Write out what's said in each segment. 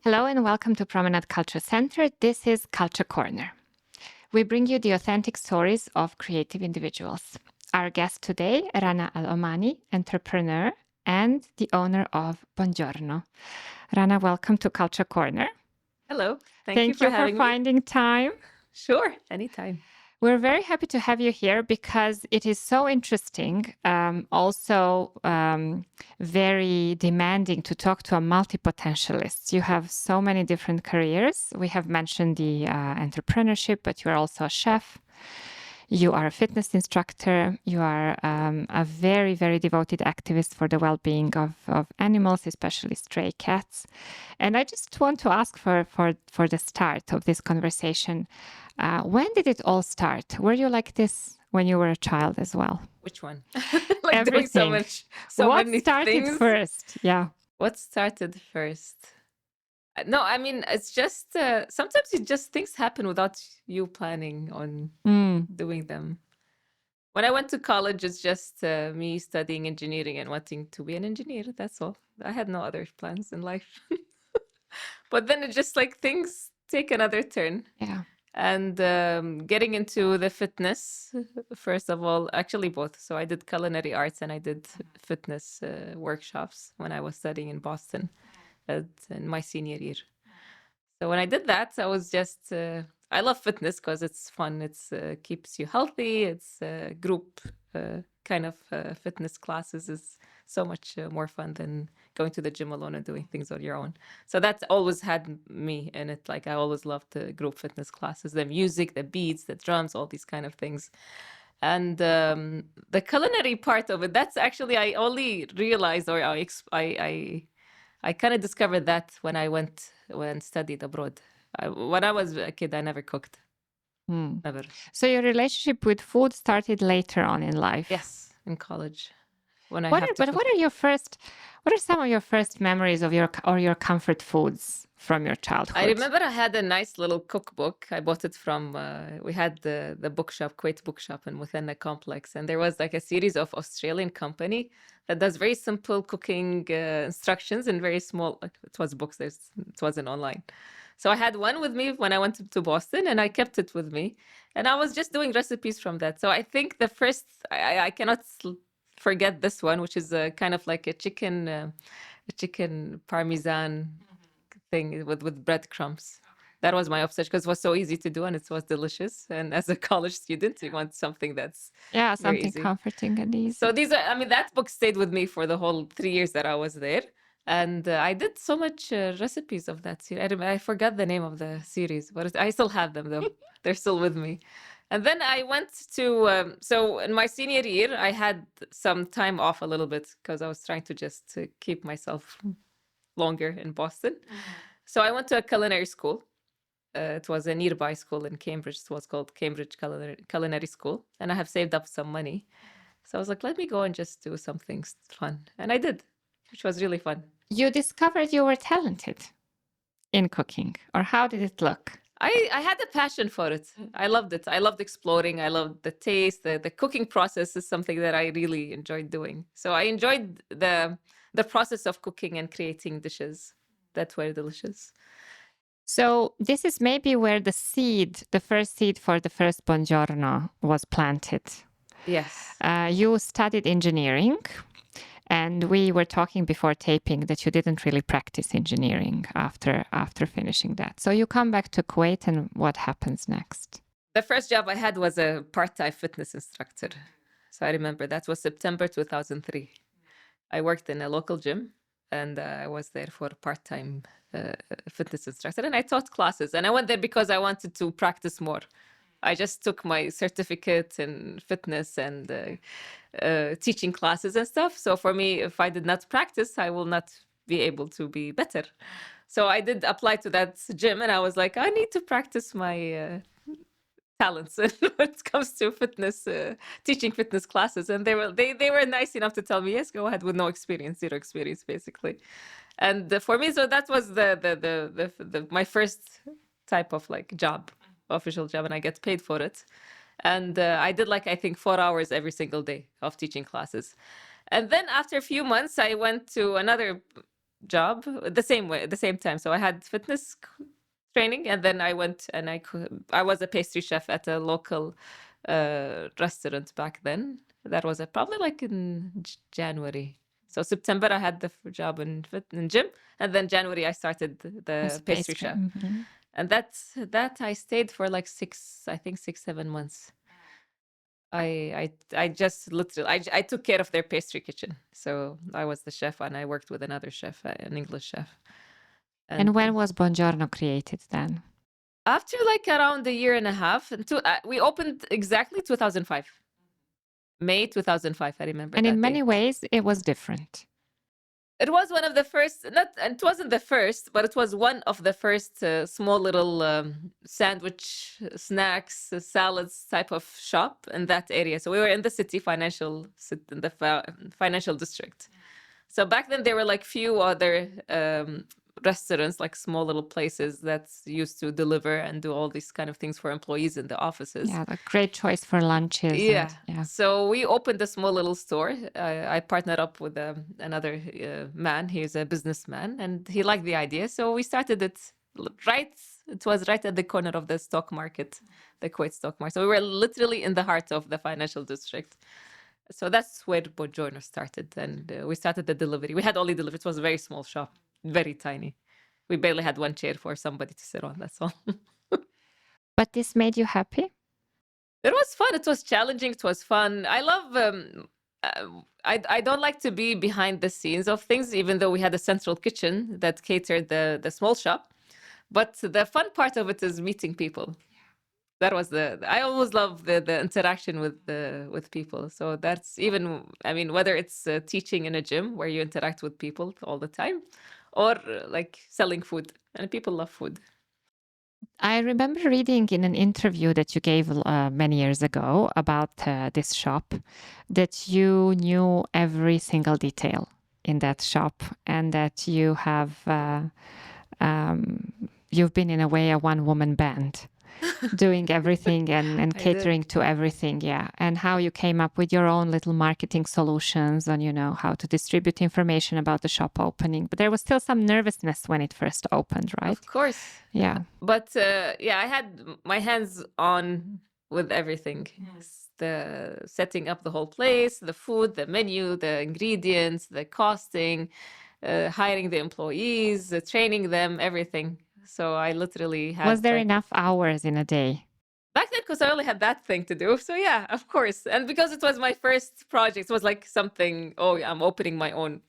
Hello and welcome to Promenade Culture Center. This is Culture Corner. We bring you the authentic stories of creative individuals. Our guest today, Rana Al Omani, entrepreneur and the owner of Buongiorno. Rana, welcome to Culture Corner. Hello. Thank you Thank for you for having me. finding time. Sure, anytime. We're very happy to have you here because it is so interesting, also very demanding to talk to a multi-potentialist. You have so many different careers. We have mentioned the entrepreneurship, but you are also a chef. You are a fitness instructor. You are a very, very devoted activist for the well-being of animals, especially stray cats. And I just want to ask for the start of this conversation, when did it all start? Were you like this when you were a child as well? Which one? Like Everything. doing so what many started things. first? Yeah. What started first? No, I mean, it's just sometimes things happen without you planning on doing them. When I went to college, it's just me studying engineering and wanting to be an engineer. That's all. I had no other plans in life. But then it just like things take another turn. Yeah. And getting into the fitness, first of all, actually both. So I did culinary arts and I did fitness workshops when I was studying in Boston in my senior year. So when I did that, I was just, I love fitness because it's fun. It's keeps you healthy. It's group kind of fitness classes is so much more fun than going to the gym alone and doing things on your own. So that's always had me in it. Like I always loved the group fitness classes, the music, the beats, the drums, all these kind of things. And the culinary part of it, that's actually I only realized, or I kind of discovered that when I studied abroad. When I was a kid, I never cooked. Never. So your relationship with food started later on in life. Yes, in college. When what are some of your first memories of your comfort foods from your childhood? I remember I had a nice little cookbook. I bought it from we had the bookshop, Kuwait bookshop within the complex, and there was like a series of Australian company that does very simple cooking instructions in very small, like it was books, it wasn't online. So I had one with me when I went to Boston and I kept it with me, and I was just doing recipes from that. So I think the first I cannot forget this one, which is kind of like a chicken parmesan thing with breadcrumbs. That was my obsession because it was so easy to do and it was delicious. And as a college student, you want something that's something easy. Comforting and easy. So that book stayed with me for the whole 3 years that I was there. And I did so much recipes of that series. I forgot the name of the series, but I still have them though. They're still with me. And then I went to, so in my senior year, I had some time off a little bit because I was trying to just keep myself longer in Boston. So I went to a culinary school. It was a nearby school in Cambridge. It was called Cambridge Culinary School. And I have saved up some money. So I was like, let me go and just do something fun. And I did, which was really fun. You discovered you were talented in cooking, or how did it look? I had a passion for it. I loved it. I loved exploring. I loved the taste. The cooking process is something that I really enjoyed doing. So I enjoyed the process of cooking and creating dishes that were delicious. So this is maybe where the first seed for the first Buongiorno was planted. Yes. You studied engineering. And we were talking before taping that you didn't really practice engineering after finishing that. So you come back to Kuwait, and what happens next? The first job I had was a part-time fitness instructor. So I remember that was September 2003. I worked in a local gym, and I was there for part-time fitness instructor. And I taught classes. And I went there because I wanted to practice more. I just took my certificate in fitness and teaching classes and stuff. So for me, if I did not practice, I will not be able to be better. So I did apply to that gym and I was like, I need to practice my talents when it comes to fitness, teaching fitness classes. And they were nice enough to tell me, yes, go ahead, with no experience, zero experience, basically. And for me, so that was my first type of like job. Official job, and I get paid for it. And I did I think 4 hours every single day of teaching classes. And then after a few months, I went to another job at the same way, at the same time. So I had fitness training, and then I went and I was a pastry chef at a local restaurant back then. That was probably like in January. So September I had the job in gym, and then January I started the pastry chef. Mm-hmm. And that I stayed for like 6-7 months. I just literally I took care of their pastry kitchen. So I was the chef, and I worked with another chef, an English chef. And when was Buongiorno created then? After like around a year and a half, we opened exactly 2005. May 2005, I remember. And that in many date. ways, it was different. It was one of the first, it wasn't the first, but it was one of the first small little sandwich, snacks, salads type of shop in that area. So we were in the city in the financial district. So back then there were like few other restaurants, like small little places that used to deliver and do all these kind of things for employees in the offices. Yeah, a great choice for lunches. Yeah. Yeah. So we opened a small little store. I partnered up with another man. He's a businessman, and he liked the idea. So we started it right. It was right at the corner of the stock market, the Kuwait stock market. So we were literally in the heart of the financial district. So that's where Buongiorno started, and we started the delivery. We had only delivery. It was a very small shop, very tiny. We barely had one chair for somebody to sit on. That's all. But this made you happy? It was fun. It was challenging. It was fun. I love. I don't like to be behind the scenes of things, even though we had a central kitchen that catered the small shop. But the fun part of it is meeting people. That was I always love the interaction with people. So that's even, I mean, whether it's teaching in a gym where you interact with people all the time, or like selling food, and people love food. I remember reading in an interview that you gave many years ago about this shop that you knew every single detail in that shop, and that you have you've been in a way a one-woman band doing everything and catering to everything. Yeah. And how you came up with your own little marketing solutions on, how to distribute information about the shop opening. But there was still some nervousness when it first opened, right? Of course. Yeah. But I had my hands on with everything. Yes. The setting up the whole place, the food, the menu, the ingredients, the costing, hiring the employees, training them, everything. So I literally had. Was there enough hours in a day? Back then, because I only had that thing to do. So yeah, of course. And because it was my first project, it was like something, I'm opening my own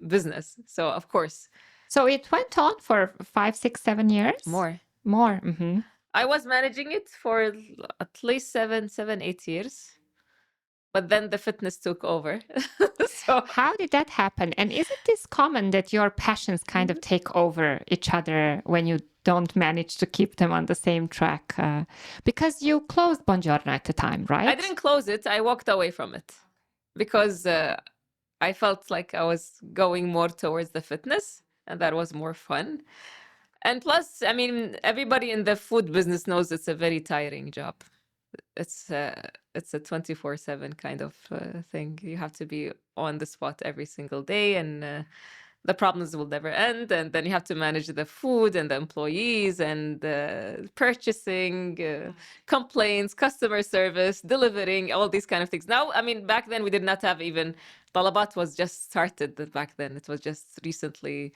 business. So of course. So it went on for 5, 6, 7 years? More. Mm-hmm. I was managing it for at least 7, 8 years. But then the fitness took over. So how did that happen? And isn't this common that your passions kind of take over each other when you don't manage to keep them on the same track? Because you closed Buongiorno at the time, right? I didn't close it. I walked away from it because I felt like I was going more towards the fitness, and that was more fun. And plus, I mean, everybody in the food business knows it's a very tiring job. It's a 24/7 kind of thing. You have to be on the spot every single day, and the problems will never end. And then you have to manage the food and the employees and purchasing, complaints, customer service, delivering, all these kind of things. Now, I mean, back then we did not have even, Talabat was just started back then. It was just recently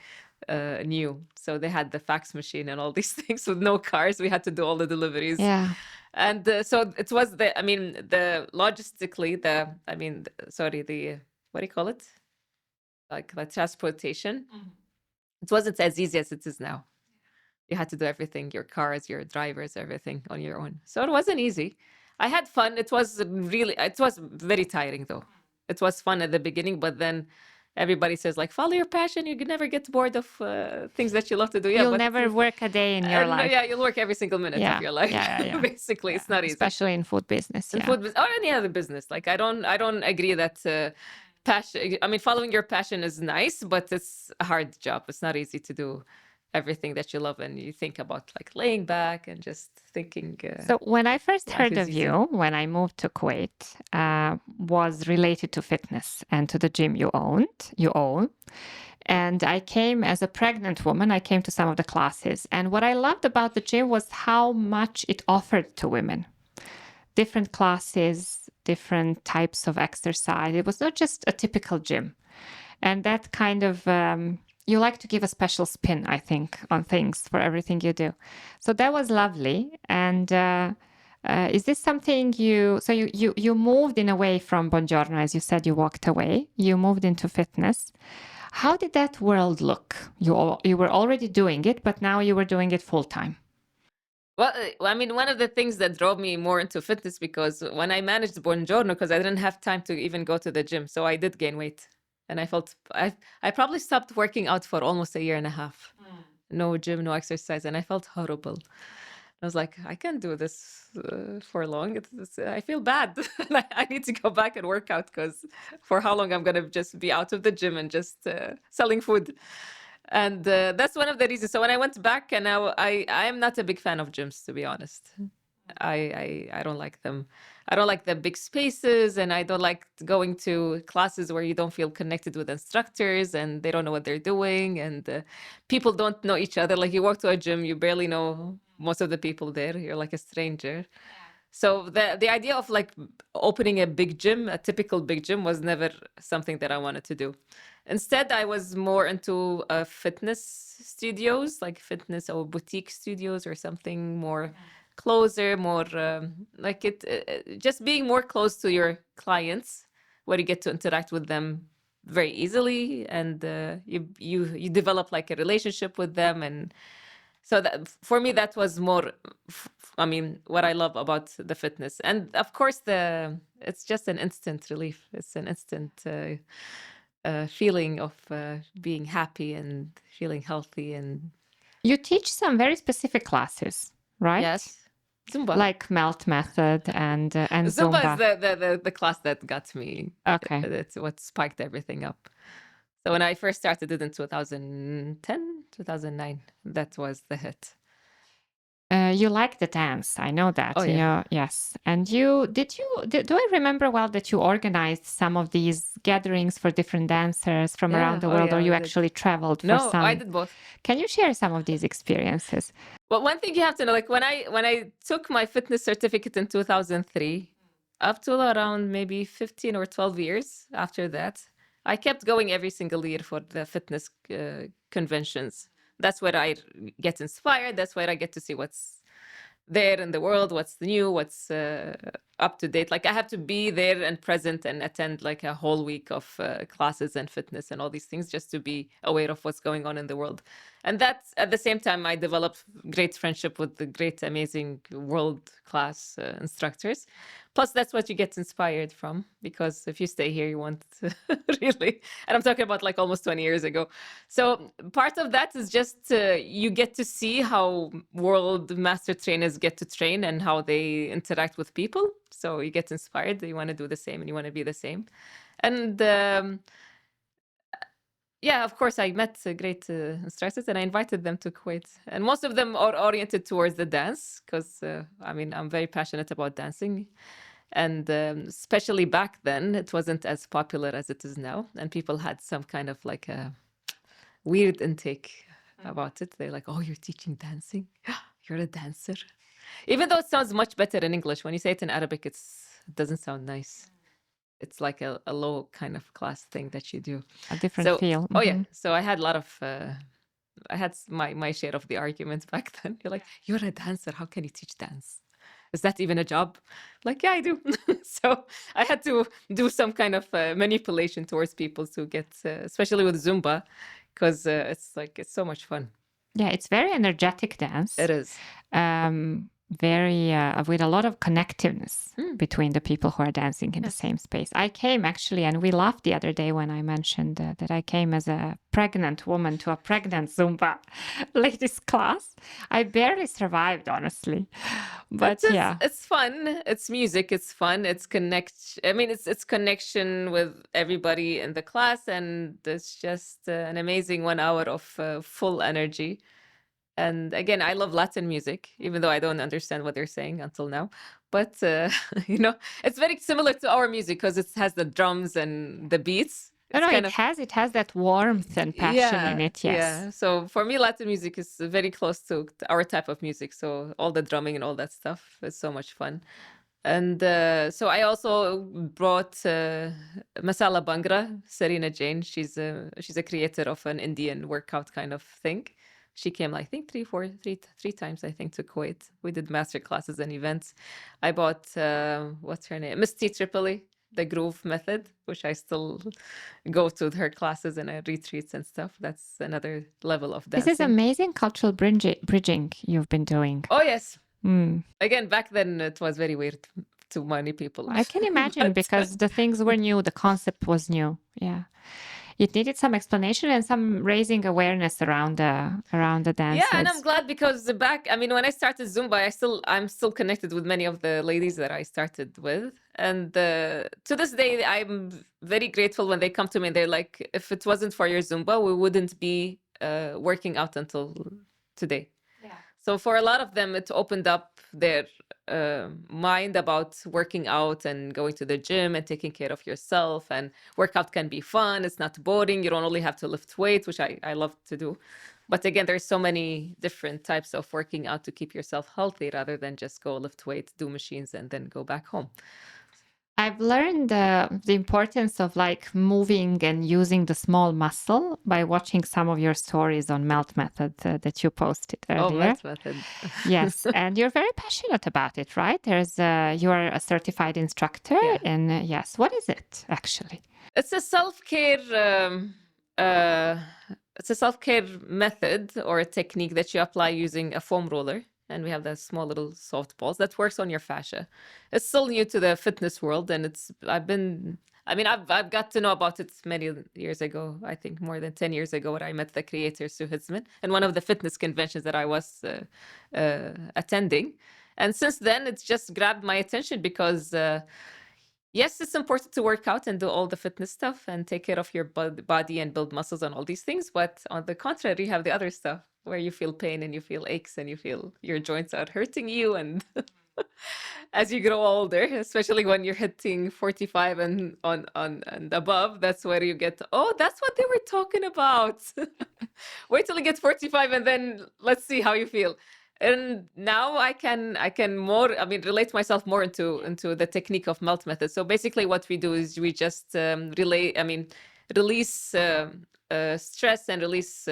new. So they had the fax machine and all these things with no cars. We had to do all the deliveries. Yeah. And so it was the logistically, what do you call it? Like the transportation. Mm-hmm. It wasn't as easy as it is now. You had to do everything, your cars, your drivers, everything on your own. So it wasn't easy. I had fun. It was very tiring though. It was fun at the beginning, but then everybody says like, follow your passion. You can never get bored of things that you love to do. Yeah, you'll never work a day in your life. Yeah, you'll work every single minute of your life. Yeah. Basically, it's not easy. Especially in food business. In food business or any other business. Like I don't agree that passion. I mean, following your passion is nice, but it's a hard job. It's not easy to do everything that you love, and you think about like laying back and just thinking. So when I first heard of you, when I moved to Kuwait, was related to fitness and to the gym you own. And I came as a pregnant woman. I came to some of the classes. And what I loved about the gym was how much it offered to women. Different classes, different types of exercise. It was not just a typical gym. And that kind of, you like to give a special spin, I think, on things for everything you do. So that was lovely. And is this something you moved in a way from Buongiorno, as you said, you walked away, you moved into fitness. How did that world look? You were already doing it, but now you were doing it full time. Well, I mean, one of the things that drove me more into fitness, because when I managed Buongiorno, because I didn't have time to even go to the gym, so I did gain weight, and I felt I probably stopped working out for almost a year and a half. No gym, no exercise, and I felt horrible. I was like, I can't do this for long. I feel bad. I need to go back and work out, because for how long I'm gonna just be out of the gym and just selling food. And that's one of the reasons. So when I went back, and now I am not a big fan of gyms, to be honest. I don't like them. I don't like the big spaces, and I don't like going to classes where you don't feel connected with instructors and they don't know what they're doing, and people don't know each other. Like, you walk to a gym, you barely know most of the people there. You're like a stranger. So the idea of like opening a big gym, a typical big gym, was never something that I wanted to do. Instead, I was more into fitness studios, like fitness or boutique studios, or something more closer, more like just being more close to your clients, where you get to interact with them very easily, and you develop like a relationship with them. And so that, for me, that was more I mean, what I love about the fitness. And of course, it's just an instant relief. It's an instant feeling of being happy and feeling healthy. And You teach some very specific classes, right? yes, Zumba. Like melt method and Zumba Zumba. is the class that got me. Okay. That's what spiked everything up. So when I first started it in 2010, 2009, that was the hit. You like the dance, I know that. Oh, yeah. Yes. And do I remember well that you organized some of these gatherings for different dancers from around the world, or you actually traveled for some? No, I did both. Can you share some of these experiences? Well, one thing you have to know, like when I took my fitness certificate in 2003, up to around maybe 15 or 12 years after that, I kept going every single year for the fitness conventions. That's where I get inspired. That's where I get to see what's there in the world, what's new, what's up to date. Like, I have to be there and present and attend like a whole week of classes and fitness and all these things, just to be aware of what's going on in the world. And that's, at the same time, I developed great friendship with the great, amazing world-class instructors. Plus, that's what you get inspired from, because if you stay here, you want to really, and I'm talking about like almost 20 years ago. So part of that is just you get to see how world master trainers get to train and how they interact with people. So you get inspired, you want to do the same and you want to be the same. And yeah, of course, I met great instructors and I invited them to Kuwait. And most of them are oriented towards the dance, because I mean, I'm very passionate about dancing. And especially back then, it wasn't as popular as it is now. And people had some kind of like a weird intake about it. They're like, oh, you're teaching dancing? You're a dancer? Even though it sounds much better in English, when you say it in Arabic, it doesn't sound nice. It's like a low kind of class thing that you do. A different feel. Oh yeah. So I had a lot of, I had my share of the arguments back then. You're like, you're a dancer. How can you teach dance? Is that even a job? Like, yeah, I do. So I had to do some kind of manipulation towards people to get, especially with Zumba, because it's so much fun. Yeah, it's very energetic dance. It is. Very with a lot of connectiveness between the people who are dancing in the same space. I came actually, and we laughed the other day when I mentioned that I came as a pregnant woman to a pregnant Zumba ladies class. I barely survived, honestly. But yeah, it's fun. It's music. It's fun. It's it's connection with everybody in the class, and it's just an amazing 1 hour of full energy. And again, I love Latin music, even though I don't understand what they're saying until now. But, it's very similar to our music, because it has the drums and the beats. No, It's no, kind it has that warmth and passion in it. Yes. yeah. So for me, Latin music is very close to our type of music. So all the drumming and all that stuff is so much fun. And so I also brought Masala Bangra, Serena Jain. She's a creator of an Indian workout kind of thing. She came, I think, three times, I think, to Kuwait. We did master classes and events. I bought, what's her name? Miss T. Tripoli, the groove method, which I still go to her classes and retreats and stuff. That's another level of This dancing. is amazing cultural bridging you've been doing. Oh, yes. Mm. Again, back then it was very weird to many people. I can imagine because the things were new, the concept was new. Yeah. It needed some explanation and some raising awareness around the dances. Yeah, and I'm glad because when I started Zumba, I'm still connected with many of the ladies that I started with. And to this day, I'm very grateful when they come to me and they're like, if it wasn't for your Zumba, we wouldn't be working out until today. Yeah. So for a lot of them, it opened up their mind about working out and going to the gym and taking care of yourself, and workout can be fun. It's not boring. You don't only have to lift weights, which I love to do. But again, there's so many different types of working out to keep yourself healthy rather than just go lift weights, do machines, and then go back home. I've learned the importance of like moving and using the small muscle by watching some of your stories on Melt Method that you posted earlier. Oh, Melt Method. Yes, and you're very passionate about it, right? You are a certified instructor, Yeah. and yes, what is it actually? It's a self-care. It's a self-care method or a technique that you apply using a foam roller. And we have the small little soft balls that works on your fascia. It's still new to the fitness world, and I've got to know about it many years ago. I think more than 10 years ago, when I met the creator Sue Hitzman in one of the fitness conventions that I was attending. And since then, it's just grabbed my attention because yes, it's important to work out and do all the fitness stuff and take care of your body and build muscles and all these things. But on the contrary, you have the other stuff where you feel pain and you feel aches and you feel your joints are hurting you. And as you grow older, especially when you're hitting 45 and and above, that's where you get, oh, that's what they were talking about. Wait till you get 45 and then let's see how you feel. And now I can more, relate myself more into the technique of Melt Method. So basically what we do is we just release stress and release,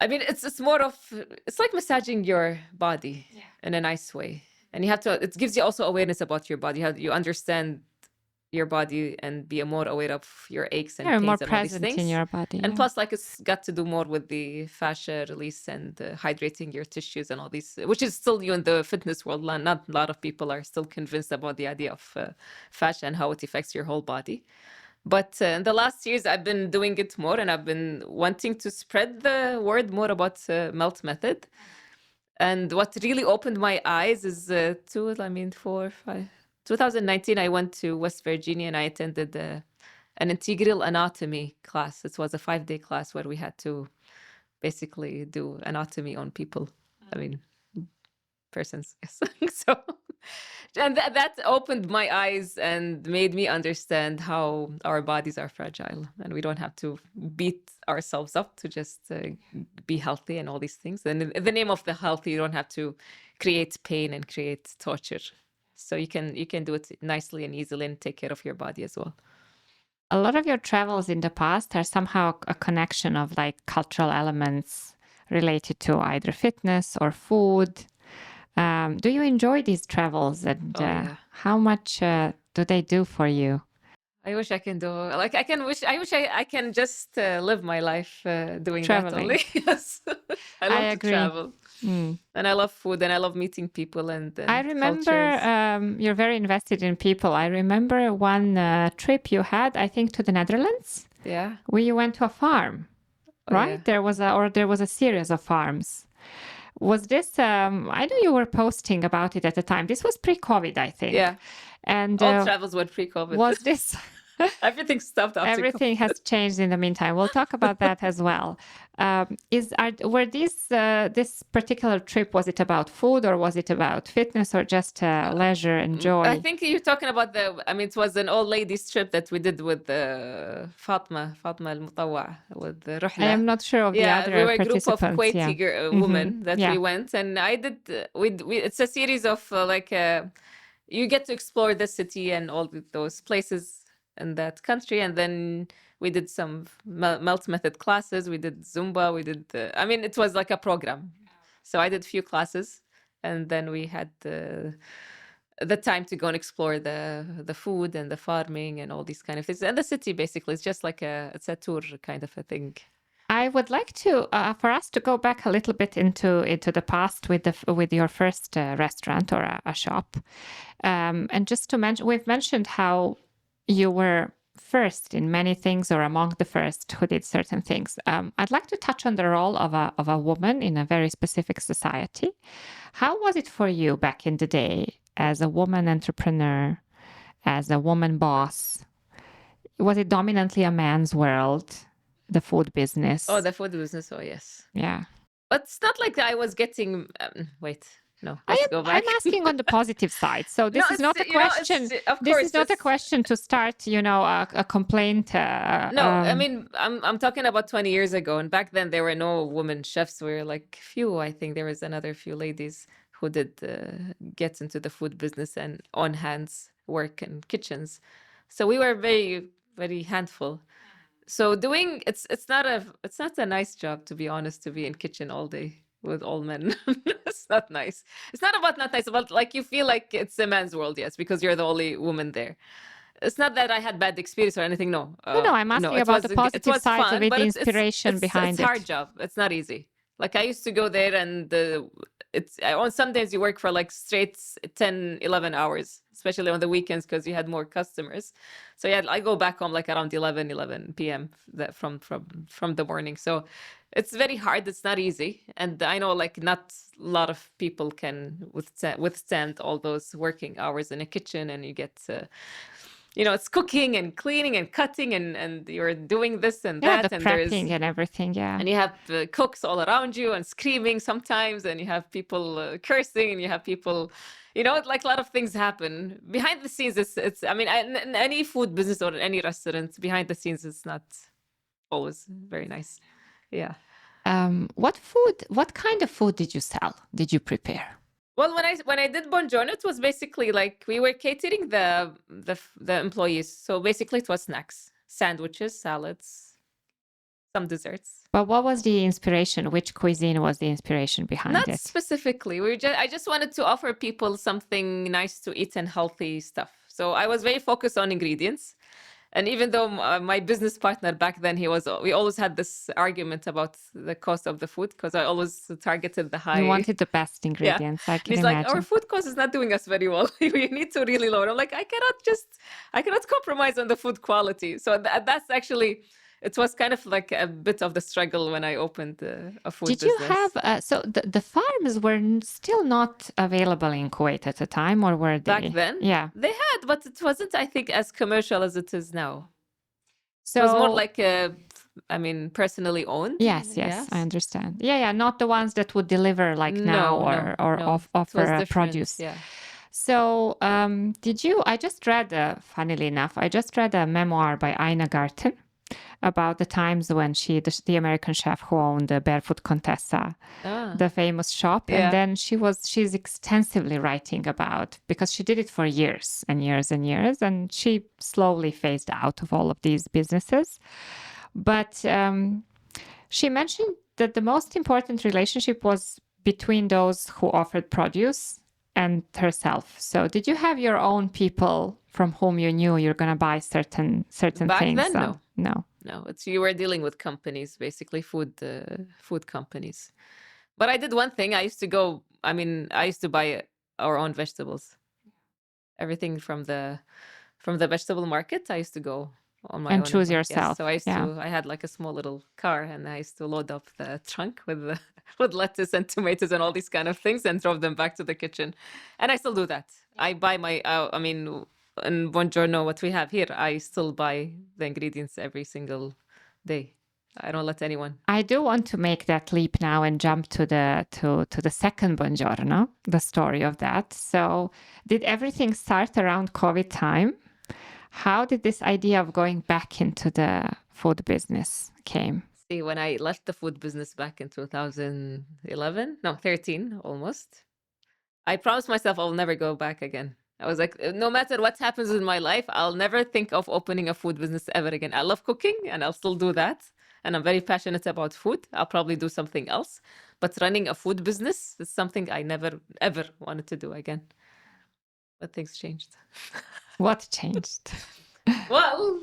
it's like massaging your body in a nice way. And it gives you also awareness about your body, how you understand your body and be more aware of your aches and pains more and all these present things. in your body. And plus, like, it's got to do more with the fascia release and hydrating your tissues and all these, which is still new in the fitness world. Not a lot of people are still convinced about the idea of fascia and how it affects your whole body. But in the last years, I've been doing it more, and I've been wanting to spread the word more about Melt Method. And what really opened my eyes is 2019, I went to West Virginia and I attended an integral anatomy class. It was a 5-day class where we had to basically do anatomy on people. Persons. Yes. So, and that opened my eyes and made me understand how our bodies are fragile, and we don't have to beat ourselves up to just be healthy and all these things. And in the name of the healthy, you don't have to create pain and create torture. So you can do it nicely and easily and take care of your body as well. A lot of your travels in the past are somehow a connection of like cultural elements related to either fitness or food. Do you enjoy these travels, and how much do they do for you? I wish I can do like I wish I can just live my life doing Traveling. that only. Yes, I love to agree. travel, and I love food, and I love meeting people and I remember you're very invested in people. I remember one trip you had, I think, to the Netherlands. Yeah, where you went to a farm, right? Yeah. There was a series of farms. Was this? I know you were posting about it at the time. This was pre-COVID, I think. Yeah. And all travels were pre-COVID. was this Everything stopped after Everything has changed in the meantime. We'll talk about that as well. Were this particular trip, was it about food or was it about fitness or just leisure and joy? I think you're talking about it was an old ladies trip that we did with Fatma Al-Mutawwa, with I am Ruhla. not sure of the Yeah, other we were a group of participants. Kuwaiti Yeah. women that Yeah. we went, and I did. It's a series of you get to explore the city and all those places in that country, and then we did some melt method classes. We did Zumba. We did. It was like a program. So I did few classes, and then we had the time to go and explore the food and the farming and all these kind of things. And the city basically is just like it's a tour kind of a thing. I would like to for us to go back a little bit into the past with your first restaurant or a shop, and just to mention, we've mentioned how you were first in many things or among the first who did certain things. I'd like to touch on the role of a woman in a very specific society. How was it for you back in the day as a woman entrepreneur, as a woman boss? Was it dominantly a man's world? The food business. Oh, the food business. Oh, yes. Yeah. But it's not like I was getting. Wait, no. Let's go back. I'm asking on the positive side. So this is not a question. This is not a question to start, a complaint. No, I'm talking about 20 years ago, and back then there were no women chefs. We were like few. I think there was another few ladies who did get into the food business and on hands work in kitchens. So we were very, very handful. So it's not a nice job, to be honest, to be in kitchen all day with all men. It's not nice. It's not about not nice, but like you feel like it's a man's world, yes, because you're the only woman there. It's not that I had bad experience or anything. No. No, I'm asking about the positive sides of it, the inspiration behind it. It's a hard job. It's not easy. Like I used to go there and on some days you work for like straight 10, 11 hours, especially on the weekends because you had more customers. So yeah, I go back home like around 11 p.m. from the morning. So it's very hard. It's not easy. And I know like not a lot of people can withstand all those working hours in a kitchen, and you get it's cooking and cleaning and cutting and you're doing this and that. The and prepping and everything, yeah. And you have cooks all around you and screaming sometimes, and you have people cursing, and you have people, like a lot of things happen. Behind the scenes, in any food business or any restaurant, behind the scenes, it's not always very nice. Yeah. What kind of food did you sell? Did you prepare? Well, when I did Buongiorno, it was basically like we were catering the employees. So basically, it was snacks, sandwiches, salads, some desserts. But what was the inspiration? Which cuisine was the inspiration behind it? Not specifically. I just wanted to offer people something nice to eat and healthy stuff. So I was very focused on ingredients. And even though my business partner back then, we always had this argument about the cost of the food because I always targeted the high. You wanted the best ingredients. Yeah. I can He's imagine. like, our food cost is not doing us very well. We need to really lower. I'm like, I cannot compromise on the food quality. So that's actually, it was kind of like a bit of the struggle when I opened a food business. Did you have, so the farms were still not available in Kuwait at the time, or were they? Back then? Yeah. They had, but it wasn't, I think, as commercial as it is now. So it was more like, personally owned. Yes, I understand. Yeah, not the ones that would deliver like now or offer produce. Yeah. So I just read, funnily enough, a memoir by Ina Garten about the times when the American chef who owned the Barefoot Contessa, the famous shop. Yeah. And then she's extensively writing about, because she did it for years and years and years, and she slowly phased out of all of these businesses. But she mentioned that the most important relationship was between those who offered produce and herself. So did you have your own people from whom you knew you're going to buy certain Back things? Then, No. You were dealing with companies, basically food companies. But I did one thing. I used to buy our own vegetables. Everything from the vegetable market, I used to go on my own. And choose yourself. Yes. So I had like a small little car, and I used to load up the trunk with lettuce and tomatoes and all these kind of things and drove them back to the kitchen. And I still do that. I buy in Buongiorno, what we have here, I still buy the ingredients every single day. I don't let anyone. I do want to make that leap now and jump to the second Buongiorno, the story of that. So, did everything start around COVID time? How did this idea of going back into the food business came? See, when I left the food business back in 13 almost, I promised myself I'll never go back again. I was like, no matter what happens in my life, I'll never think of opening a food business ever again. I love cooking and I'll still do that. And I'm very passionate about food. I'll probably do something else. But running a food business is something I never, ever wanted to do again. But things changed. What changed? Well,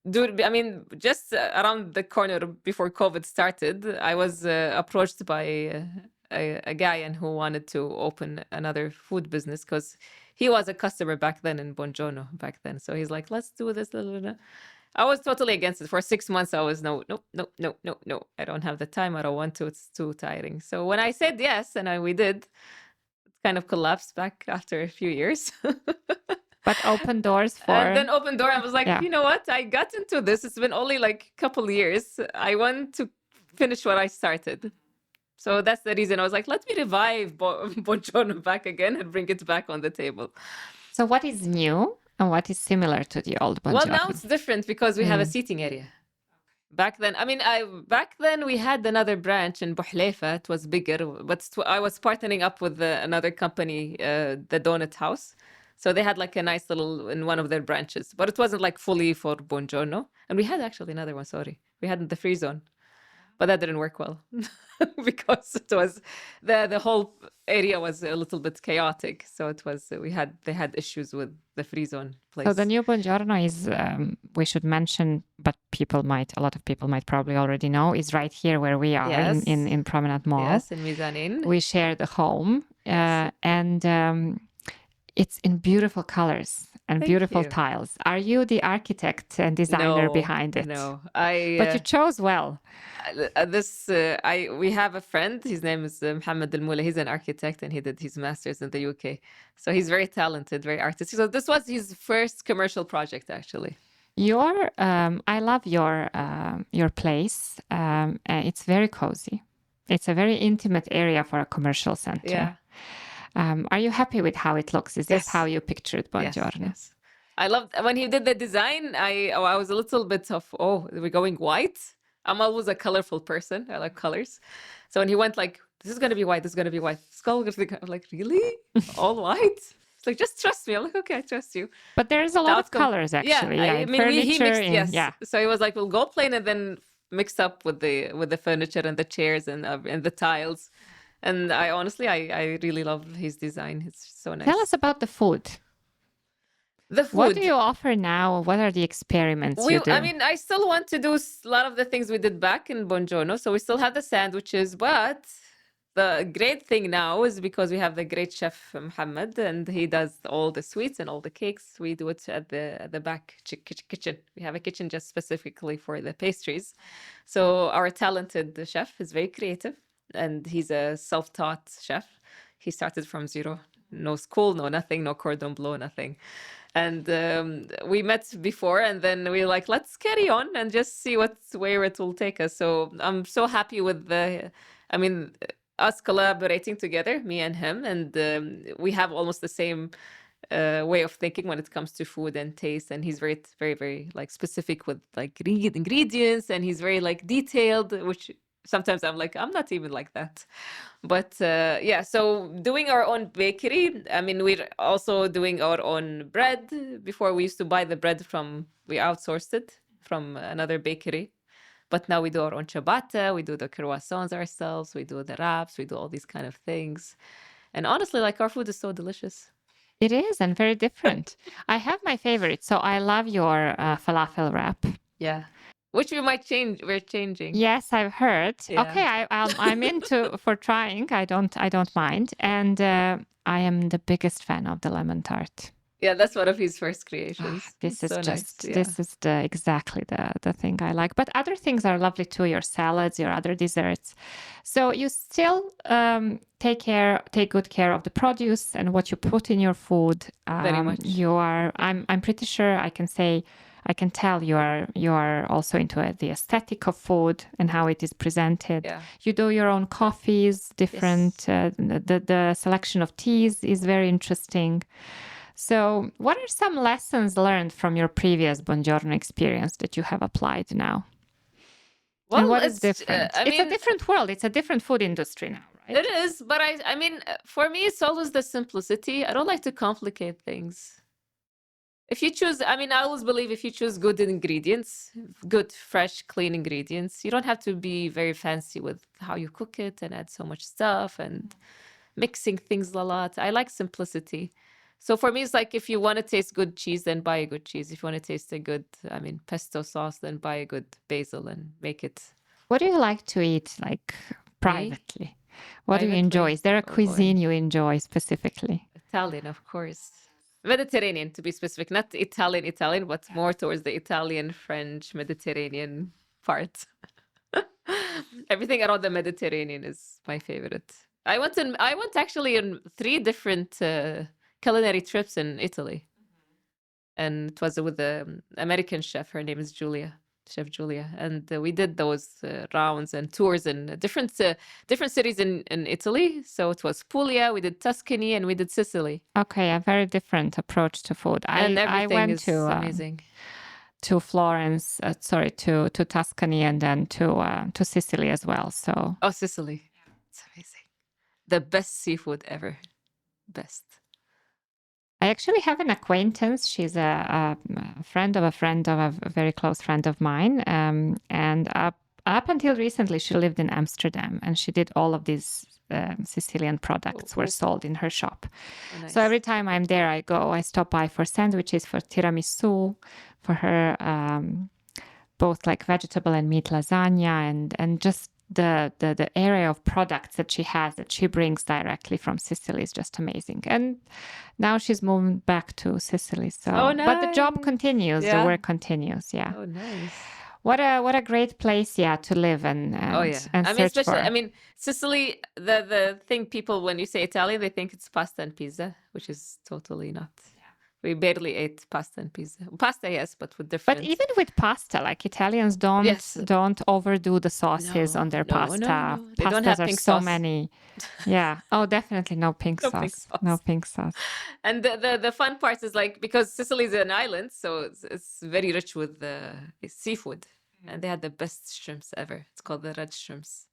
just around the corner before COVID started, I was approached by a guy and who wanted to open another food business because he was a customer back then in Buongiorno back then. So he's like, let's do this. I was totally against it. For 6 months, I was no. I don't have the time. I don't want to. It's too tiring. So when I said yes, and we did, it kind of collapsed back after a few years. But open doors for... And then open door, I was like, Yeah. you know what? I got into this. It's been only like a couple of years. I want to finish what I started. So that's the reason I was like, let me revive Buongiorno back again and bring it back on the table. So what is new and what is similar to the old Buongiorno? Well, now it's different because we have a seating area. Back then, back then we had another branch in Bouhlaifa. It was bigger, but I was partnering up with another company, the Donut House. So they had like a nice little in one of their branches, but it wasn't like fully for Buongiorno. And we had actually another one, sorry. We had the free zone, but that didn't work well because it was the whole area was a little bit chaotic. So it was they had issues with the free zone place. So the new Buongiorno is, we should mention, but a lot of people might probably already know, is right here where we are in Promenade Mall. Yes, in Mizanin. We share the home, and it's in beautiful colors and beautiful tiles. Are you the architect and designer behind it? No, but you chose well. We have a friend. His name is Mohammed Al Moula. He's an architect and he did his master's in the UK. So he's very talented, very artistic. So this was his first commercial project, actually. I love your place. It's very cozy. It's a very intimate area for a commercial center. Yeah. Are you happy with how it looks? Is this how you pictured Buongiorno? Yes. I loved when he did the design. I was a little bit of, we're going white. I'm always a colorful person. I like colors. So when he went like, this is going to be white, this is going to be white. I'm like, really? All white? It's like, just trust me. I'm like, okay, I trust you. But there's a lot of colors actually. Yeah, he mixed, yes. Yeah. So he was like, we'll go plain and then mix up with the furniture and the chairs and the tiles. And I really love his design. It's so nice. Tell us about the food. The food. What do you offer now? What are the experiments you do? I still want to do a lot of the things we did back in Buongiorno. So we still have the sandwiches, but the great thing now is because we have the great chef Mohammed and he does all the sweets and all the cakes. We do it at the back kitchen. We have a kitchen just specifically for the pastries. So our talented chef is very creative. And he's a self-taught chef. He started from zero, no school, no nothing, no cordon bleu, nothing. And we met before, and then we were like, let's carry on and just see where it will take us. So I'm so happy with us collaborating together, me and him, and we have almost the same way of thinking when it comes to food and taste. And he's very, very, very like specific with like ingredients, and he's very like detailed, which sometimes I'm like, I'm not even like that. But so doing our own bakery, we're also doing our own bread. Before we used to buy the bread we outsourced it from another bakery. But now we do our own ciabatta, we do the croissants ourselves, we do the wraps, we do all these kind of things. And honestly, like our food is so delicious. It is, and very different. I have my favorite. So I love your falafel wrap. Yeah. Which we might change. We're changing. Yes, I've heard. Yeah. Okay, I'm into for trying. I don't mind. And I am the biggest fan of the lemon tart. Yeah, that's one of his first creations. This is So just nice. Yeah. this is exactly the thing I like. But other things are lovely too. Your salads, your other desserts. So you still take good care of the produce and what you put in your food. Very much. You are. I'm pretty sure I can say. I can tell you are also into the aesthetic of food and how it is presented. Yeah. You do your own coffees, different. Yes. The selection of teas is very interesting. So, what are some lessons learned from your previous Buongiorno experience that you have applied now? Well, And what is different? I It's a mean, different world. It's a different food industry now, right? it is, but I mean, for me, it's always the simplicity. I don't like to complicate things. If you choose, I mean, I always believe if you choose good ingredients, good, fresh, clean ingredients, you don't have to be very fancy with how you cook it and add so much stuff and mixing things a lot. I like simplicity. So for me, it's like if you want to taste good cheese, then buy a good cheese. If you want to taste a good, pesto sauce, then buy a good basil and make it. What do you like to eat, like privately? What do you enjoy? Privately? Is there a Oh, boy. cuisine you enjoy specifically? Italian, of course. Mediterranean, to be specific, not Italian, but more towards the Italian, French, Mediterranean part. Everything around the Mediterranean is my favorite. I went actually on 3 different culinary trips in Italy, and it was with the American chef. Her name is Chef Julia, and we did those rounds and tours in different cities in Italy. So it was Puglia, we did Tuscany, and we did Sicily. Okay, a very different approach to food. And I everything went is amazing. to Florence, to Tuscany, and then to Sicily as well. So Oh, Sicily, it's amazing. The best seafood ever. Best. I actually have an acquaintance. She's a friend of a very close friend of mine. And up until recently, she lived in Amsterdam, and she did all of these Sicilian products were sold in her shop. Oh, nice. So every time I'm there, I stop by for sandwiches, for tiramisu, for her both like vegetable and meat lasagna, and just the area of products that she has that she brings directly from Sicily is just amazing. And now she's moving back to Sicily. So, Oh, but the job nice. continues, the Yeah. work continues. Yeah. Oh, nice. What a great place, yeah, to live and Oh yeah. and I mean, search for. especially, I mean, Sicily, the thing people, when you say Italian, they think it's pasta and pizza, which is totally not. We barely ate pasta and pizza. Pasta, yes, but with different. But even with pasta, like Italians don't Yes. don't overdo the sauces on their pasta. No. They don't Pastas have are pink so sauce. many. Yeah. Oh, definitely no pink No sauce. pink sauce. No pink sauce. And the fun part is like, because Sicily is an island, so it's very rich with seafood. And they had the best shrimps ever. It's called the red shrimps.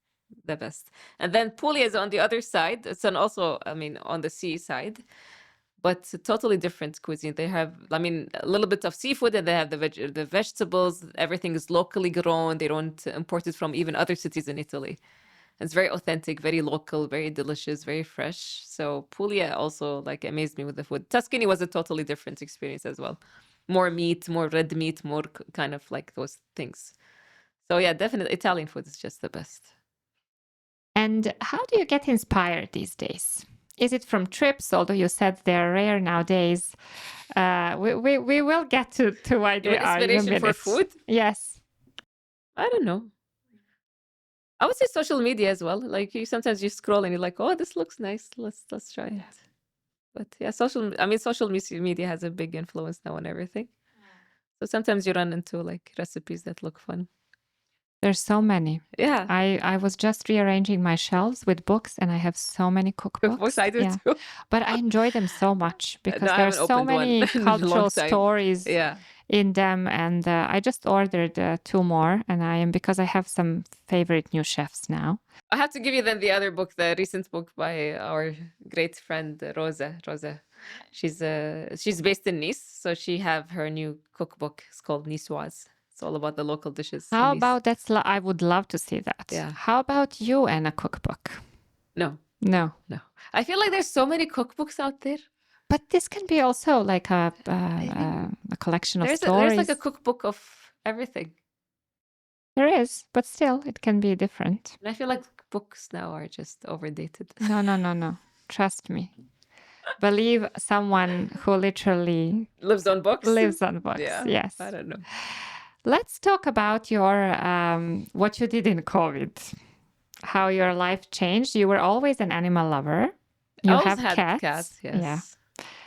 The best. And then Puglia is on the other side. It's also, on the sea side. But it's a totally different cuisine. They have, a little bit of seafood, and they have the vegetables. Everything is locally grown. They don't import it from even other cities in Italy. It's very authentic, very local, very delicious, very fresh. So Puglia also amazed me with the food. Tuscany was a totally different experience as well. More meat, more red meat, more kind of like those things. So yeah, definitely Italian food is just the best. And how do you get inspired these days? Is it from trips? Although you said they're rare nowadays. We will get to why they are in a Inspiration for minute. food? Yes. I don't know. I would say social media as well. Like sometimes you scroll and you're like, oh, this looks nice. Let's try it. But yeah, social media has a big influence now on everything. So sometimes you run into recipes that look fun. There's so many. Yeah. I was just rearranging my shelves with books, and I have so many cookbooks. I do too. But I enjoy them so much because No, I there's haven't so opened many one in a cultural long time. stories in them. And I just ordered 2 more, and because I have some favorite new chefs now. I have to give you then the other book, the recent book by our great friend Rosa. She's based in Nice, so she have her new cookbook. It's called Niçoise. It's all about the local dishes. How about I would love to see that. Yeah. How about you and a cookbook? No. I feel like there's so many cookbooks out there. But this can be also like a collection of stories. There's like a cookbook of everything. There is, but still, it can be different. And I feel like books now are just overdated. No. Trust me. believe someone who literally Lives on books. lives on books. Yeah. Yes. I don't know. Let's talk about your what you did in COVID. How your life changed. You were always an animal lover. You I always have had cats. cats. Yes. Yeah.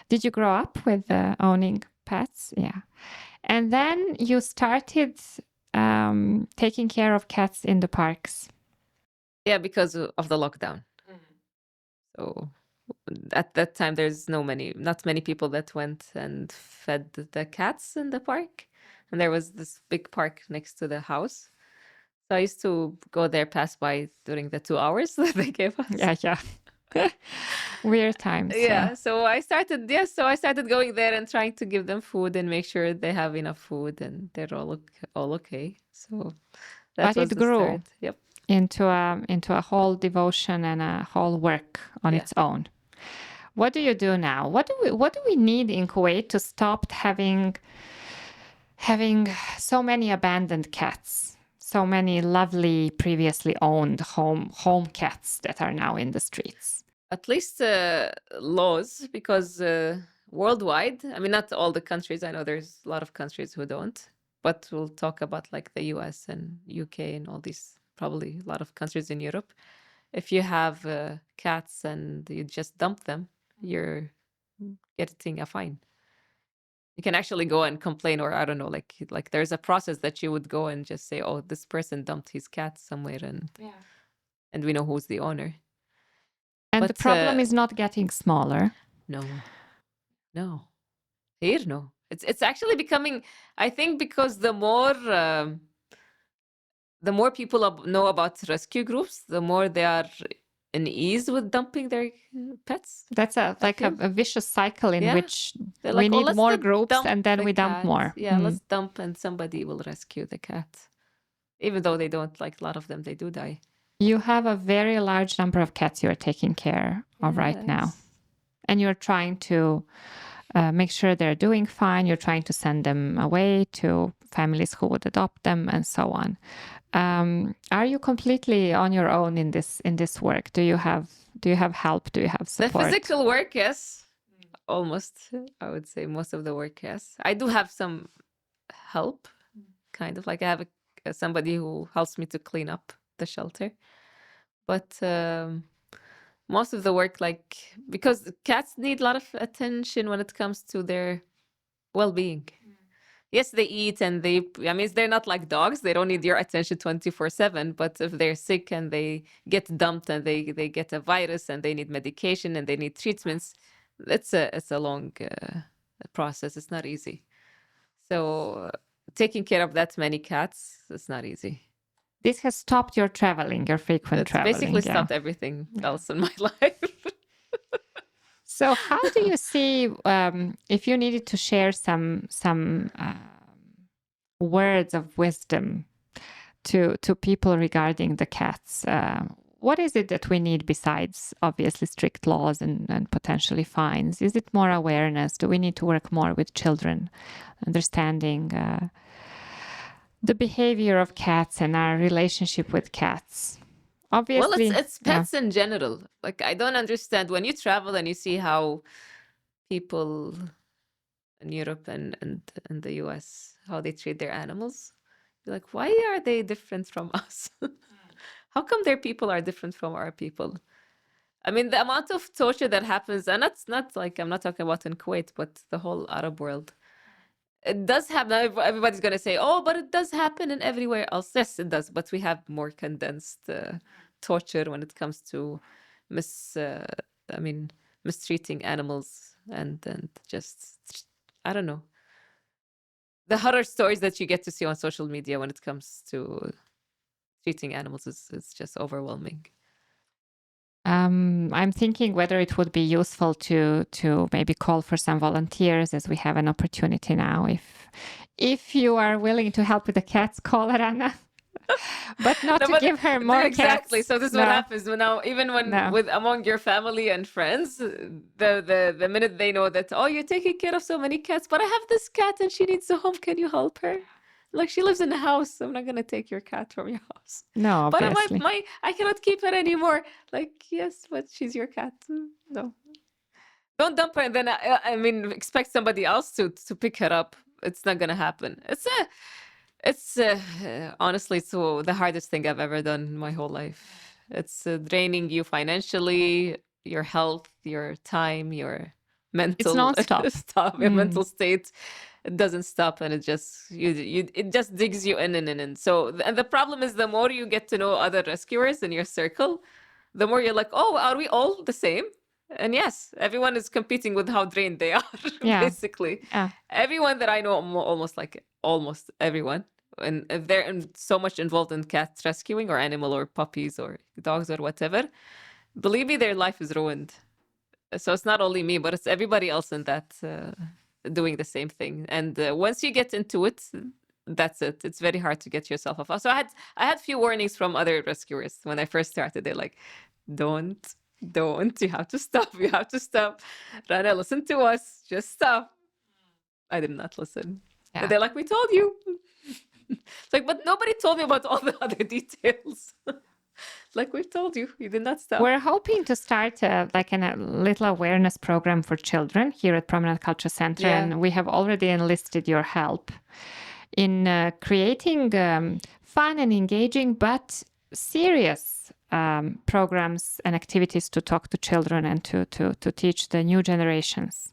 Did you grow up with owning pets? Yeah. And then you started taking care of cats in the parks. Yeah, because of the lockdown. So at that time, there's not many people that went and fed the cats in the park. And there was this big park next to the house. So I used to go there, pass by during the 2 hours that they gave us. Yeah. Weird times. Yeah. So I started going there and trying to give them food and make sure they have enough food and they're all okay. So that But was it the grew start. Yep. into a whole devotion and a whole work on its own. What do you do now? What do we need in Kuwait to stop having so many abandoned cats? So many lovely previously owned home cats that are now in the streets. At least laws, because worldwide, I mean, not all the countries. I know there's a lot of countries who don't, but we'll talk about like the US and UK and all these, probably a lot of countries in Europe. If you have cats and you just dump them, you're getting a fine. You can actually go and complain, or I don't know, like there's a process that you would go and just say, oh, this person dumped his cat somewhere, and we know who's the owner. And the problem is not getting smaller. No. Here, no. It's actually becoming, I think, because the more people know about rescue groups, the more they are in ease with dumping their pets. That's a vicious cycle in which They're we like, need more groups and then we dump cat. more. Yeah, let's dump and somebody will rescue the cat. Even though they don't, like a lot of them, they do die. You have a very large number of cats you're taking care of right now. And you're trying to make sure they're doing fine. You're trying to send them away to families who would adopt them and so on. Are you completely on your own in this work? Do you have help? Do you have support? The physical work, yes. Almost, I would say most of the work, yes. I do have some help, kind of like I have somebody who helps me to clean up the shelter. But most of the work, like, because cats need a lot of attention when it comes to their well-being. Yes, they eat and they're not like dogs. They don't need your attention 24/7. But if they're sick and they get dumped and they get a virus and they need medication and they need treatments, it's a long process. It's not easy. So taking care of that many cats, it's not easy. This has stopped your traveling, your frequent traveling. Basically stopped everything else in my life. So how do you see, if you needed to share some words of wisdom to people regarding the cats, what is it that we need besides obviously strict laws and potentially fines? Is it more awareness? Do we need to work more with children, understanding the behavior of cats and our relationship with cats? Obviously, well, it's pets in general. Like, I don't understand when you travel and you see how people in Europe and the US, how they treat their animals. You're like, why are they different from us? How come their people are different from our people? I mean, the amount of torture that happens, and that's not like, I'm not talking about in Kuwait, but the whole Arab world. It does happen. Everybody's going to say, oh, but it does happen in everywhere else. Yes, it does. But we have more condensed torture when it comes to mistreating animals and just, I don't know. The horror stories that you get to see on social media when it comes to treating animals is just overwhelming. I'm thinking whether it would be useful to maybe call for some volunteers, as we have an opportunity now. If you are willing to help with the cats, call Rana. But to give her more exactly cats. So this is what happens now, even when among your family and friends, the minute they know that, oh, you're taking care of so many cats, but I have this cat and she needs a home, can you help her? Like, she lives in a house, so I'm not gonna take your cat from your house. No, obviously. But I cannot keep her anymore. Like, yes, but she's your cat. No. Don't dump her and then I mean expect somebody else to pick her up. It's not gonna happen. It's honestly so the hardest thing I've ever done in my whole life. It's draining you financially, your health, your time, your It's mental non-stop. stuff, your mental state. It doesn't stop, and it just it just digs you in and in and so. And the problem is, the more you get to know other rescuers in your circle, the more you're like, oh, are we all the same? And yes, everyone is competing with how drained they are, Yeah. basically. Yeah. Everyone that I know, almost everyone, and they're so much involved in cat rescuing or animal or puppies or dogs or whatever. Believe me, their life is ruined. So it's not only me, but it's everybody else in that doing the same thing. And once you get into it, that's it. It's very hard to get yourself off. So I had few warnings from other rescuers when I first started. They're like, don't, you have to stop. You have to stop. Rana, listen to us. Just stop. I did not listen. Yeah. And they're like, we told you. It's like, but nobody told me about all the other details. Like, we've told you, you did not stop. We're hoping to start a little awareness program for children here at Promenade Culture Center, Yeah. and we have already enlisted your help in creating fun and engaging but serious programs and activities to talk to children and to teach the new generations.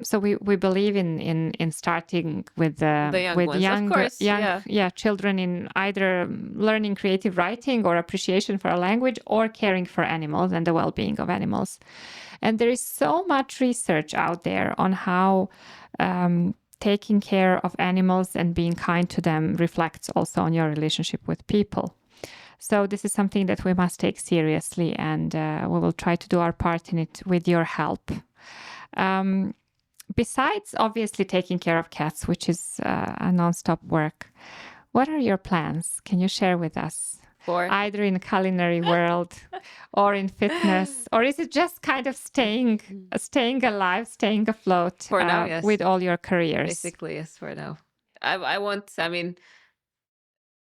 So we believe in starting with The young ones, of course, yeah. children in either learning creative writing or appreciation for a language or caring for animals and the well-being of animals. And there is so much research out there on how taking care of animals and being kind to them reflects also on your relationship with people. So this is something that we must take seriously, and we will try to do our part in it with your help. Besides obviously taking care of cats, which is a non-stop work, what are your plans? Can you share with us? For Either in culinary world or in fitness, or is it just kind of staying alive, staying afloat For now, yes. with all your careers? Basically, yes, for now. I mean,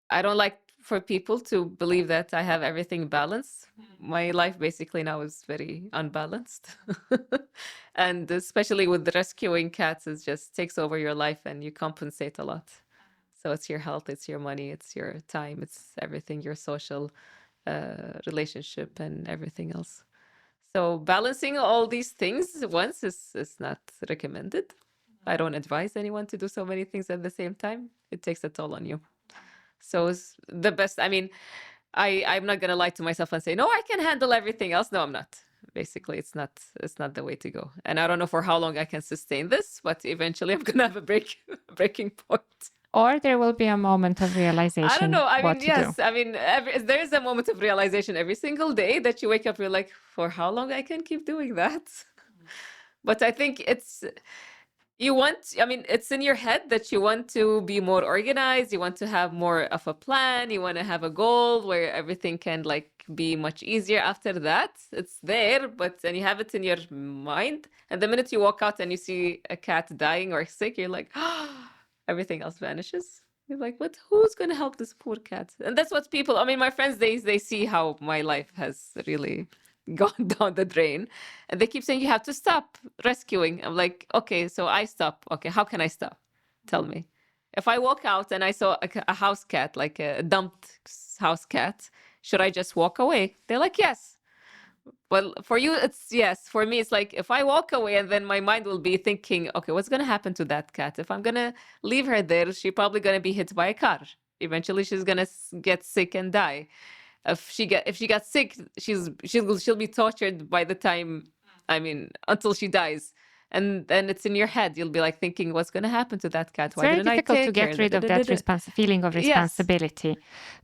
I don't like for people to believe that I have everything balanced. My life basically now is very unbalanced. And especially with the rescuing cats, it just takes over your life and you compensate a lot. So it's your health, it's your money, it's your time, it's everything, your social relationship and everything else. So balancing all these things at once is not recommended. I don't advise anyone to do so many things at the same time. It takes a toll on you. So it's the best. I mean, I'm not gonna lie to myself and say, no, I can handle everything else. No, I'm not. Basically, it's not the way to go. And I don't know for how long I can sustain this, but eventually I'm gonna have a breaking point. Or there will be a moment of realization. I don't know. I what mean, to yes. do. I mean, there is a moment of realization every single day that you wake up, you're like, for how long I can keep doing that? But I think it's in your head that you want to be more organized, you want to have more of a plan, you want to have a goal where everything can like be much easier after that. It's there, but then you have it in your mind. And the minute you walk out and you see a cat dying or sick, you're like, everything else vanishes. You're like, what? Who's going to help this poor cat? And that's what my friends, they see how my life has really gone down the drain, and they keep saying you have to stop rescuing. I'm like, okay, so I stop. Okay, how can I stop? Tell me. If I walk out and I saw a house cat, like a dumped house cat, should I just walk away? They're like, yes. Well, for you, it's yes. For me, it's like if I walk away and then my mind will be thinking, okay, what's going to happen to that cat? If I'm going to leave her there, she's probably going to be hit by a car. Eventually, she's going to get sick and die. If she got sick, she'll be tortured by the time, until she dies. And then it's in your head. You'll be like thinking, what's going to happen to that cat? Why didn't I take care? It's very difficult to get rid of that feeling of responsibility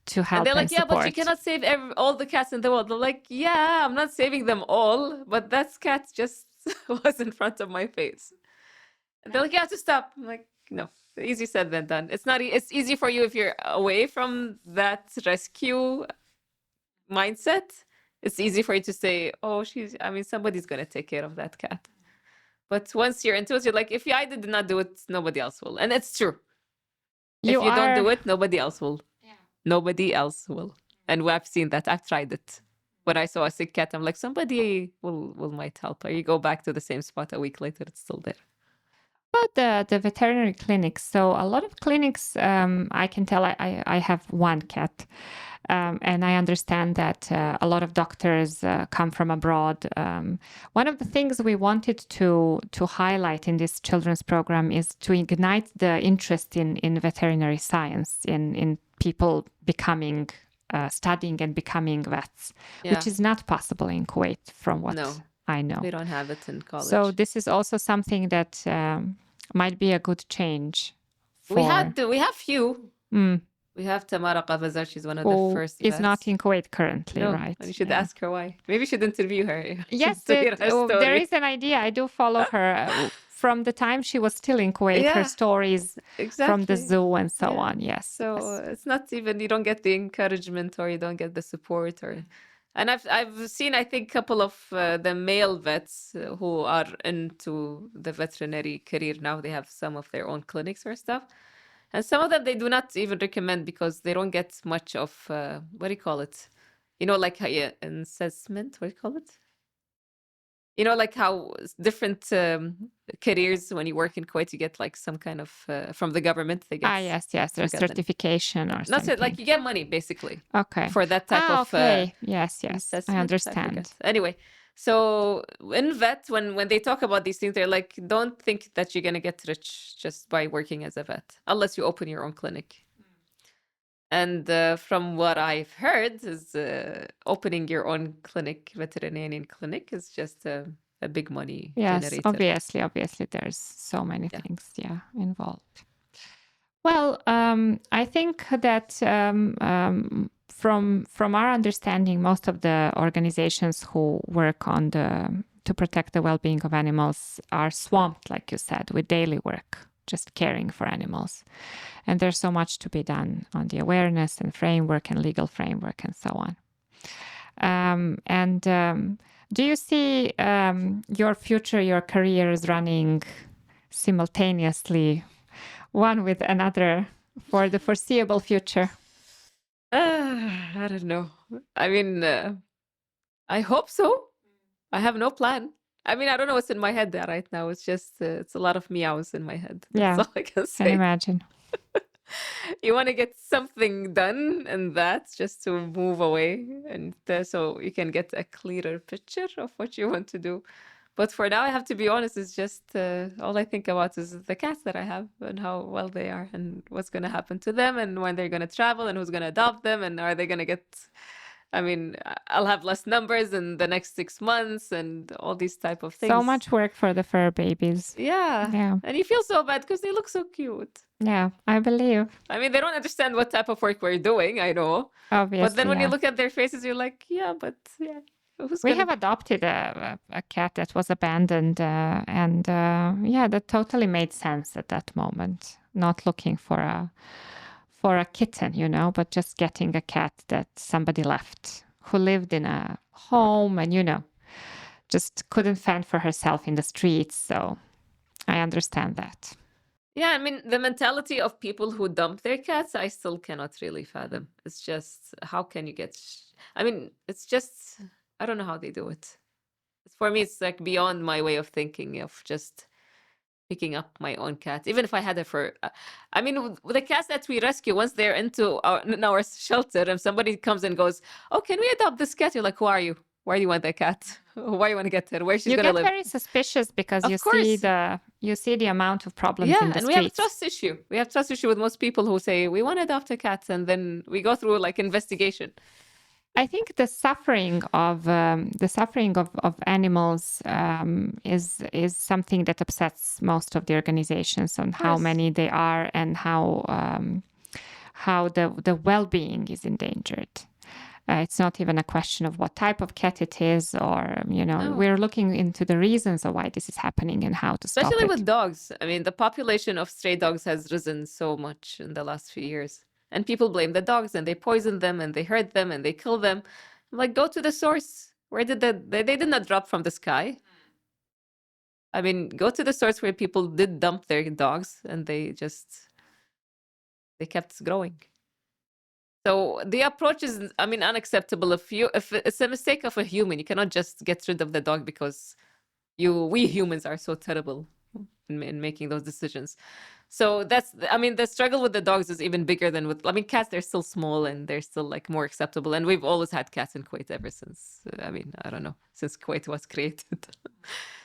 to help and they're like, support. Yeah, but you cannot save all the cats in the world. They're like, yeah, I'm not saving them all, but that cat just was in front of my face. And they're like, you have to stop. I'm like, no, easy said than done. It's easy for you if you're away from that rescue mindset. It's easy for you to say, oh, somebody's going to take care of that cat. But once you're into it, you're like, if I did not do it, nobody else will. And it's true. If you don't do it, nobody else will. Yeah. Nobody else will. And I've seen that. I've tried it. when I saw a sick cat, I'm like, somebody will might help her. You go back to the same spot a week later, it's still there. About the veterinary clinics, so a lot of clinics, I can tell I have one cat, and I understand that a lot of doctors come from abroad. One of the things we wanted to highlight in this children's program is to ignite the interest in veterinary science, in people becoming studying and becoming vets, which Yeah. is not possible in Kuwait, from what No, I know. we don't have it in college. So this is also something that might be a good change. we have few. Mm. We have Tamara Qavazar. She's one of the Who first is vets. not in Kuwait currently, No, right? and you should Yeah. ask her why. Maybe you should interview her. Yes, to hear her story. there is an idea. I do follow her from the time she was still in Kuwait. Yeah, her stories exactly. from the zoo and so Yeah. on. Yes. So yes. it's not even, you don't get the encouragement or you don't get the support, or. And I've seen, I think, a couple of the male vets who are into the veterinary career now. They have some of their own clinics or stuff. And some of them they do not even recommend because they don't get much of, what do you call it? You know, like assessment, what do you call it? You know, like how different careers, when you work in Kuwait, you get like some kind of, from the government, they get. Yes, there's certification or something. Not like you get money, basically. Okay. For that type of. Okay. Yes, I assessment, understand. Anyway, so in vet, when they talk about these things, they're like, don't think that you're gonna get rich just by working as a vet, unless you open your own clinic. And from what I've heard is opening your own clinic, veterinarian clinic, is just a big money generator. Obviously, there's so many things, involved. Well, I think that from our understanding, most of the organizations who work on to protect the well-being of animals are swamped, like you said, with daily work, just caring for animals. And there's so much to be done on the awareness and framework and legal framework and so on. Do you see your future, your careers running simultaneously, one with another, for the foreseeable future? I don't know. I mean, I hope so. I have no plan. I mean, I don't know what's in my head there right now. It's just, it's a lot of meows in my head. That's all I can say. Can imagine. You want to get something done, and that's just to move away, and so you can get a clearer picture of what you want to do. But for now, I have to be honest, it's just all I think about is the cats that I have and how well they are and what's going to happen to them and when they're going to travel and who's going to adopt them and are they going to get. I mean, I'll have less numbers in the next 6 months and all these type of things. So much work for the fur babies. Yeah. And you feel so bad because they look so cute. Yeah, I believe. I mean, they don't understand what type of work we're doing, I know. Obviously, but then when you look at their faces, you're like, we have adopted a cat that was abandoned, and that totally made sense at that moment. Not looking for a kitten, but just getting a cat that somebody left, who lived in a home and, just couldn't fend for herself in the streets. So I understand that. Yeah, I mean, the mentality of people who dump their cats, I still cannot really fathom. It's just, how can you get... I mean, it's just, I don't know how they do it. For me, it's like beyond my way of thinking of just picking up my own cat, even if I had a fur. I mean, with the cats that we rescue, once they're in our shelter, and somebody comes and goes, "Oh, can we adopt this cat?" You're like, "Who are you? Why do you want that cat? Why do you want to get her? Where she's going to live?" You get very suspicious because Of course. you see the amount of problems in the streets. Yeah, and we have a trust issue. We have trust issue with most people who say, "We want to adopt a cat," and then we go through like investigation. I think the suffering of animals is something that upsets most of the organizations on how many they are and how the well-being is endangered. It's not even a question of what type of cat it is, or we're looking into the reasons of why this is happening and how to stop it. Especially with dogs. I mean, the population of stray dogs has risen so much in the last few years. And people blame the dogs and they poison them and they hurt them and they kill them. I'm like, go to the source. Where did they did not drop from the sky. I mean, go to the source where people did dump their dogs and they kept growing. So the approach is, I mean, unacceptable. If it's a mistake of a human, you cannot just get rid of the dog because we humans are so terrible in making those decisions. So I mean, the struggle with the dogs is even bigger than with, I mean, cats, they're still small and they're still like more acceptable. And we've always had cats in Kuwait ever since, I mean, I don't know, since Kuwait was created.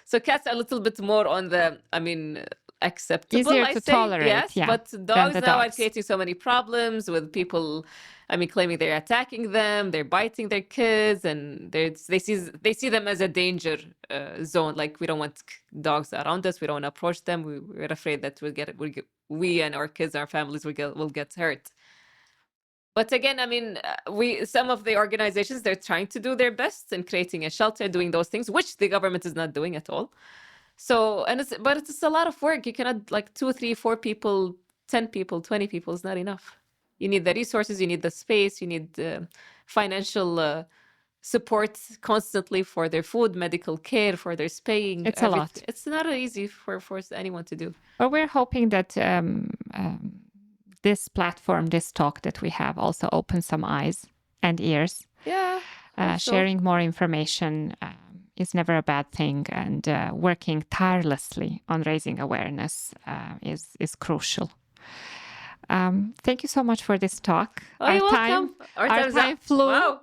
So cats are a little bit more on the, I mean, acceptable, Easier I to say, tolerate, yes, yeah, but than dogs the now are dogs. creating so many problems with people, I mean, claiming they're attacking them, they're biting their kids, and they see them as a danger zone. Like, we don't want dogs around us, we don't want to approach them, we're afraid that we and our kids, our families will get hurt. But again, I mean, some of the organizations, they're trying to do their best in creating a shelter, doing those things, which the government is not doing at all. So, but it's a lot of work. You cannot, like, 2, 3, 4 people, 10 people, 20 people is not enough. You need the resources, you need the space, you need financial support constantly for their food, medical care, for their spaying. It's a lot. It's not easy for anyone to do. But we're hoping that this platform, this talk that we have, also opens some eyes and ears. Yeah. Sharing more information is never a bad thing, and working tirelessly on raising awareness is crucial. Thank you so much for this talk. Oh, you're welcome. Our time flew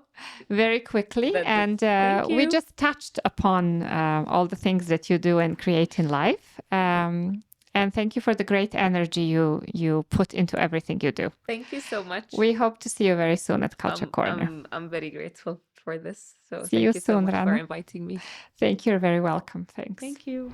very quickly, and we just touched upon all the things that you do and create in life. And thank you for the great energy you put into everything you do. Thank you so much. We hope to see you very soon at Culture Corner. I'm very grateful for this. So see you soon, so much Rana, for inviting me. Thank you. You're very welcome. Thanks. Thank you.